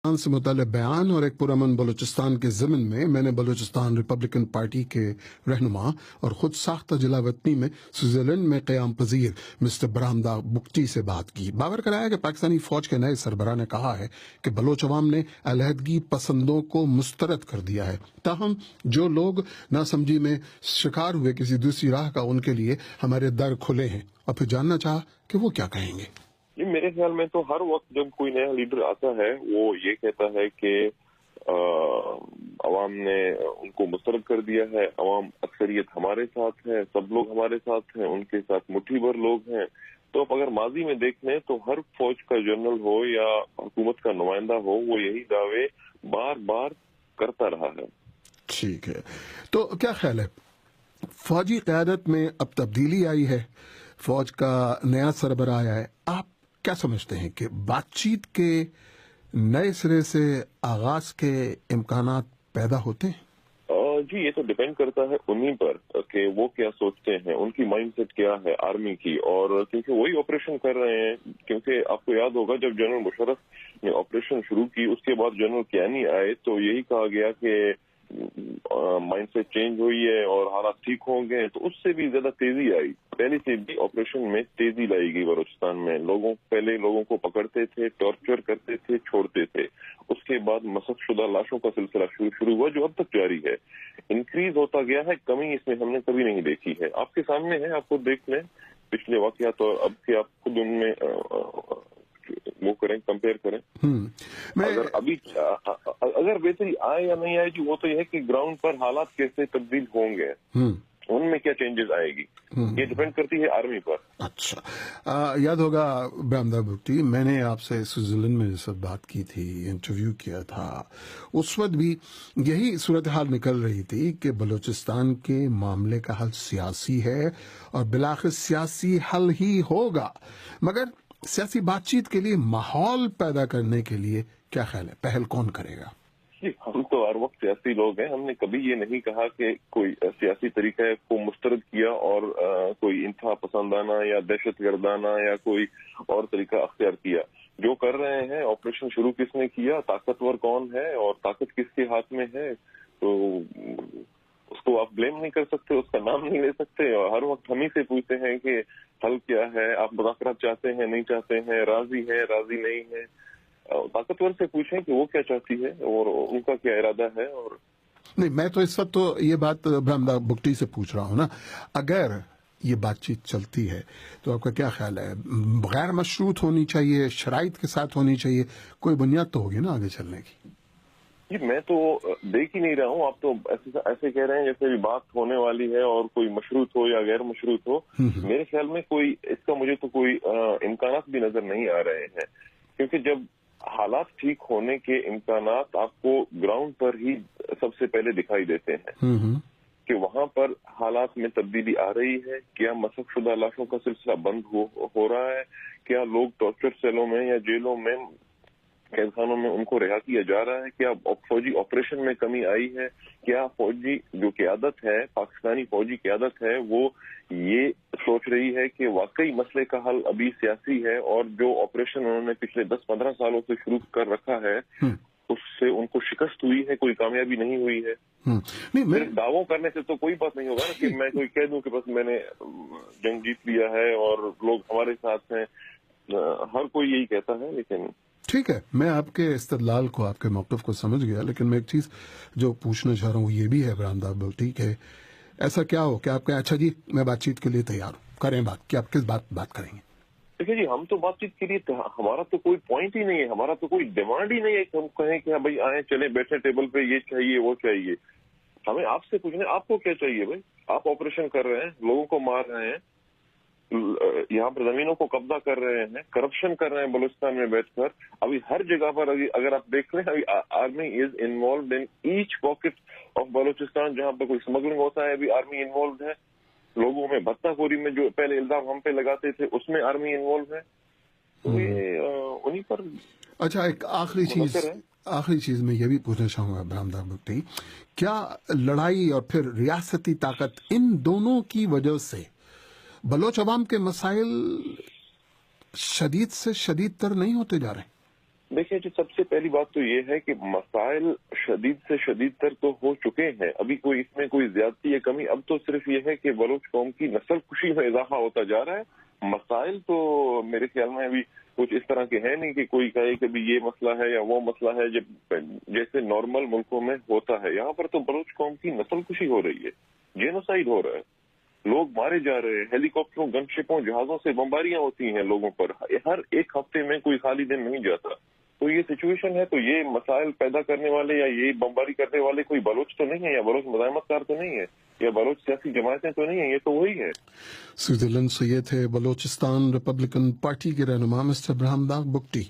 से मुताल्लिक़ बयान और एक पुरअमन बलूचिस्तान के ज़िमन में मैंने बलूचिस्तान रिपब्लिकन पार्टी के रहनुमा और खुद साख्ता जिला वतनी में स्विट्ज़रलैंड में क़याम पज़ीर मिस्टर बरामदा बुख्ती से बात की। बावर कराया कि पाकिस्तानी फ़ौज के नए सरबराह ने कहा है कि बलोच अवाम ने अलहदगी पसंदों को मुस्तरद कर दिया है। ताहम जो लोग नासमझी में शिकार हुए किसी दूसरी राह का, उनके लिए हमारे दर खुले हैं। और फिर जानना चाहा कि वो क्या कहेंगे। जी, मेरे ख्याल में तो हर वक्त जब कोई नया लीडर आता है वो ये कहता है कि अवाम ने उनको मुस्तरद कर दिया है, अवाम अक्सरियत हमारे साथ है, सब लोग हमारे साथ हैं, उनके साथ मुट्ठी भर लोग हैं। तो अब अगर माजी में देख लें तो हर फौज का जनरल हो या हुकूमत का नुमाइंदा हो, वो यही दावे बार बार करता रहा है। ठीक है, तो क्या ख्याल है, फौजी क़यादत में अब तब्दीली आई है, फौज का नया सरबराह आया है, आप क्या समझते हैं कि बातचीत के नए सिरे से आगाज के इम्कानात पैदा होते हैं? जी, ये तो डिपेंड करता है उन्हीं पर कि वो क्या सोचते हैं, उनकी माइंडसेट क्या है आर्मी की, और क्योंकि वही ऑपरेशन कर रहे हैं। क्योंकि आपको याद होगा जब जनरल मुशर्रफ ने ऑपरेशन शुरू की, उसके बाद जनरल कियानी आए तो यही कहा गया कि माइंडसेट चेंज हुई है और हालात ठीक होंगे, तो उससे भी ज्यादा तेजी आई। पहले से भी ऑपरेशन में तेजी लाई गई बलूचिस्तान में। पहले लोगों को पकड़ते थे, टॉर्चर करते थे, छोड़ते थे। उसके बाद मसकशुदा लाशों का सिलसिला शुरू हुआ, जो अब तक जारी है। इंक्रीज होता गया है, कमी इसमें हमने कभी नहीं देखी है। आपके सामने है, आपको देख लें पिछले वाकयात और अब के, आप खुद उनमें वो करें, कंपेयर करें। अगर अभी अगर बेहतरी आए या नहीं आए जी, वो तो यह है कि ग्राउंड पर हालात कैसे तब्दील होंगे, उनमें क्या चेंजेस आएगी, ये डिपेंड करती है आर्मी पर। अच्छा, याद होगा बरामदा बुख्ती, मैंने आपसे स्विट्जरलैंड में जब बात की थी, इंटरव्यू किया था, उस वक्त भी यही सूरत हाल निकल रही थी कि बलूचिस्तान के मामले का हल सियासी है और बिलाखिर सियासी हल ही होगा। मगर सियासी बातचीत के लिए माहौल पैदा करने के लिए क्या ख्याल है, पहल कौन करेगा? हम तो हर वक्त सियासी लोग हैं। हमने कभी ये नहीं कहा कि कोई सियासी तरीका को मुस्तरद किया और कोई इंतहा पसंदाना या दहशत गर्दाना या कोई और तरीका अख्तियार किया। जो कर रहे हैं, ऑपरेशन शुरू किसने किया, ताकतवर कौन है और ताकत किसके हाथ में है, तो उसको आप ब्लेम नहीं कर सकते, उसका नाम नहीं ले सकते। और हर वक्त हम ही से पूछते हैं कि हल क्या है, आप मुज़ाकरात चाहते हैं, नहीं चाहते हैं, राजी है, राजी नहीं है। ताकतवर से पूछें कि वो क्या चाहती है और उनका क्या इरादा है। और नहीं, मैं तो इस वक्त तो ये बात बरामदा बुख्ती से पूछ रहा हूँ ना, अगर ये बातचीत चलती है तो आपका क्या ख्याल है, गैर मशरूत होनी चाहिए, शराइत के साथ होनी चाहिए, कोई बुनियाद तो होगी ना आगे चलने की? जी, मैं तो देख ही नहीं रहा हूँ। आप तो ऐसे कह रहे हैं जैसे भी बात होने वाली है और कोई मशरूत हो या गैर मशरूत हो। मेरे ख्याल में कोई इसका मुझे तो कोई इम्कानात भी नजर नहीं आ रहे हैं, क्योंकि जब हालात ठीक होने के इम्कानात आपको ग्राउंड पर ही सबसे पहले दिखाई देते हैं कि वहां पर हालात में तब्दीली आ रही है। क्या मसकशुदा लाशों का सिलसिला बंद हो रहा है, क्या लोग टॉर्चर सेलों में या जेलों में, कैद खानों में उनको रिहा किया जा रहा है, क्या फौजी ऑपरेशन में कमी आई है, क्या फौजी जो क़यादत है, पाकिस्तानी फौजी क़यादत है, वो ये सोच रही है कि वाकई मसले का हल अभी सियासी है और जो ऑपरेशन उन्होंने पिछले 10-15 सालों से शुरू कर रखा है उससे उनको शिकस्त हुई है, कोई कामयाबी नहीं हुई है। नहीं, मैं दावों करने से तो कोई बात नहीं होगा ना कि मैं कोई कह दूं कि बस मैंने जंग जीत लिया है और लोग हमारे साथ हैं। हर कोई यही कहता है, लेकिन ठीक है, मैं आपके इस्तदलाल को, आपके मौक़िफ़ को समझ गया, लेकिन मैं एक चीज़ जो पूछना चाह रहा हूँ वो ये भी है बरामदा बुख्ती है, ऐसा क्या हो कि आप कहें अच्छा जी मैं बातचीत के लिए तैयार हूँ, करें बात, कि आप किस बात करेंगे? देखिए जी, हम तो बातचीत के लिए, हमारा तो कोई पॉइंट ही नहीं है, हमारा तो कोई डिमांड ही नहीं है कि हम कहें कि हाँ भाई आए चले बैठे टेबल पे, ये चाहिए वो चाहिए। हमें आपसे पूछना है आपको क्या चाहिए भाई। आप ऑपरेशन कर रहे हैं, लोगों को मार रहे हैं, यहाँ पर जमीनों को कब्जा कर रहे हैं, करप्शन कर रहे हैं बलूचिस्तान में बैठकर। अभी हर जगह पर अगर आप देख लें, अभी army is involve in each pocket of Balochistan. जहाँ पर कोई स्मगलिंग होता है अभी आर्मी इन्वॉल्व है, लोगों में भत्ताखोरी में जो पहले इल्जाम हम पे लगाते थे उसमें आर्मी इन्वॉल्व है। तो ये उन्हीं पर। अच्छा, एक आखिरी चीज मैं ये भी पूछना चाहूंगा बरामदा बुख्ती, क्या लड़ाई और फिर रियासती ताकत, इन दोनों की वजह से बलोच अवाम के मसाइल शदीद से शदीद तर नहीं होते जा रहे? دیکھیں جی، سب سے پہلی بات تو یہ ہے کہ مسائل شدید سے شدید تر تو ہو چکے ہیں، ابھی کوئی اس میں کوئی زیادتی یا کمی، اب تو صرف یہ ہے کہ بلوچ قوم کی نسل کشی میں اضافہ ہوتا جا رہا ہے۔ مسائل تو میرے خیال میں ابھی کچھ اس طرح کے ہیں نہیں کہ کوئی کہے کہ یہ مسئلہ ہے یا وہ مسئلہ ہے، جیسے نارمل ملکوں میں ہوتا ہے۔ یہاں پر تو بلوچ قوم کی نسل کشی ہو رہی ہے، جینوسائیڈ ہو رہا ہے، لوگ مارے جا رہے ہیں، ہیلی کاپٹروں، گن شپوں، جہازوں سے بمباریاں ہوتی ہیں لوگوں پر، ہر ایک ہفتے میں کوئی خالی دن نہیں جاتا۔ تو یہ سچویشن ہے، تو یہ مسائل پیدا کرنے والے یا یہ بمباری کرنے والے کوئی بلوچ تو نہیں ہے، یا بلوچ مزاحمت کار تو نہیں ہے، یا بلوچ سیاسی جماعتیں تو نہیں ہیں، یہ تو وہی ہے۔ سوئٹزرلینڈ سے یہ تھے بلوچستان ریپبلکن پارٹی کے رہنما مسٹر برہم داغ بگٹی۔